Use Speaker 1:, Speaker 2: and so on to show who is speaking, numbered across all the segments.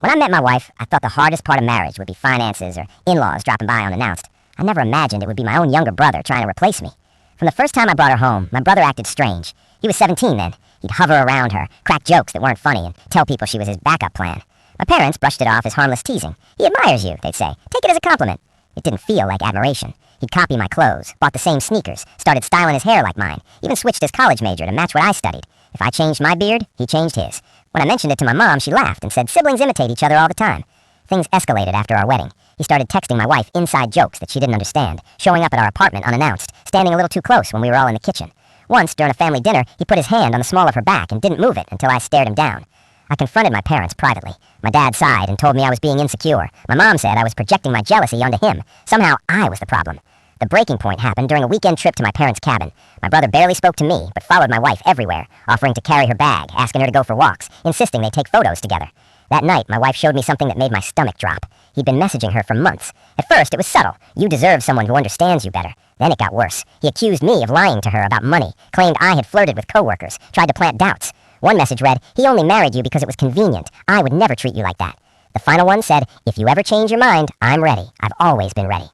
Speaker 1: When I met my wife, I thought the hardest part of marriage would be finances or in-laws dropping by unannounced. I never imagined it would be my own younger brother trying to replace me. From the first time I brought her home, my brother acted strange. He was 17 then. He'd hover around her, crack jokes that weren't funny, and tell people she was his backup plan. My parents brushed it off as harmless teasing. He admires you, they'd say. Take it as a compliment. It didn't feel like admiration. He'd copy my clothes, bought the same sneakers, started styling his hair like mine, even switched his college major to match what I studied. If I changed my beard, he changed his. When I mentioned it to my mom, she laughed and said siblings imitate each other all the time. Things escalated after our wedding. He started texting my wife inside jokes that she didn't understand, showing up at our apartment unannounced, standing a little too close when we were all in the kitchen. Once, during a family dinner, he put his hand on the small of her back and didn't move it until I stared him down. I confronted my parents privately. My dad sighed and told me I was being insecure. My mom said I was projecting my jealousy onto him. Somehow I was the problem. The breaking point happened during a weekend trip to my parents' cabin. My brother barely spoke to me, but followed my wife everywhere, offering to carry her bag, asking her to go for walks, insisting they take photos together. That night, my wife showed me something that made my stomach drop. He'd been messaging her for months. At first, it was subtle. You deserve someone who understands you better. Then it got worse. He accused me of lying to her about money, claimed I had flirted with coworkers, tried to plant doubts. One message read, he only married you because it was convenient. I would never treat you like that. The final one said, if you ever change your mind, I'm ready. I've always been ready.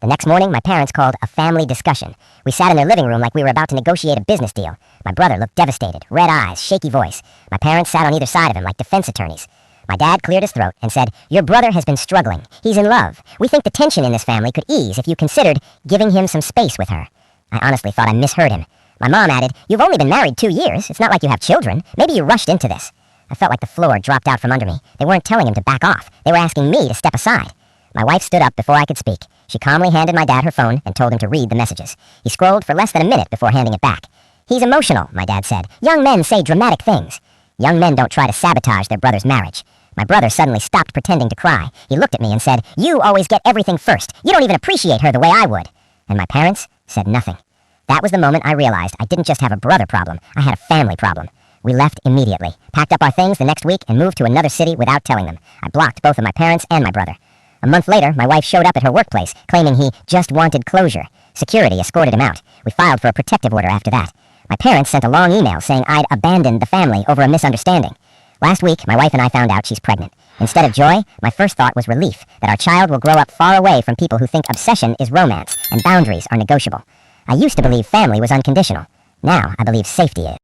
Speaker 1: The next morning, my parents called a family discussion. We sat in their living room like we were about to negotiate a business deal. My brother looked devastated, red eyes, shaky voice. My parents sat on either side of him like defense attorneys. My dad cleared his throat and said, your brother has been struggling. He's in love. We think the tension in this family could ease if you considered giving him some space with her. I honestly thought I misheard him. My mom added, you've only been married 2 years. It's not like you have children. Maybe you rushed into this. I felt like the floor dropped out from under me. They weren't telling him to back off. They were asking me to step aside. My wife stood up before I could speak. She calmly handed my dad her phone and told him to read the messages. He scrolled for less than a minute before handing it back. He's emotional, my dad said. Young men say dramatic things. Young men don't try to sabotage their brother's marriage. My brother suddenly stopped pretending to cry. He looked at me and said, you always get everything first. You don't even appreciate her the way I would. And my parents said nothing. That was the moment I realized I didn't just have a brother problem. I had a family problem. We left immediately, packed up our things the next week, and moved to another city without telling them. I blocked both of my parents and my brother. A month later, my wife showed up at her workplace, claiming he just wanted closure. Security escorted him out. We filed for a protective order after that. My parents sent a long email saying I'd abandoned the family over a misunderstanding. Last week, my wife and I found out she's pregnant. Instead of joy, my first thought was relief, that our child will grow up far away from people who think obsession is romance and boundaries are negotiable. I used to believe family was unconditional. Now I believe safety is.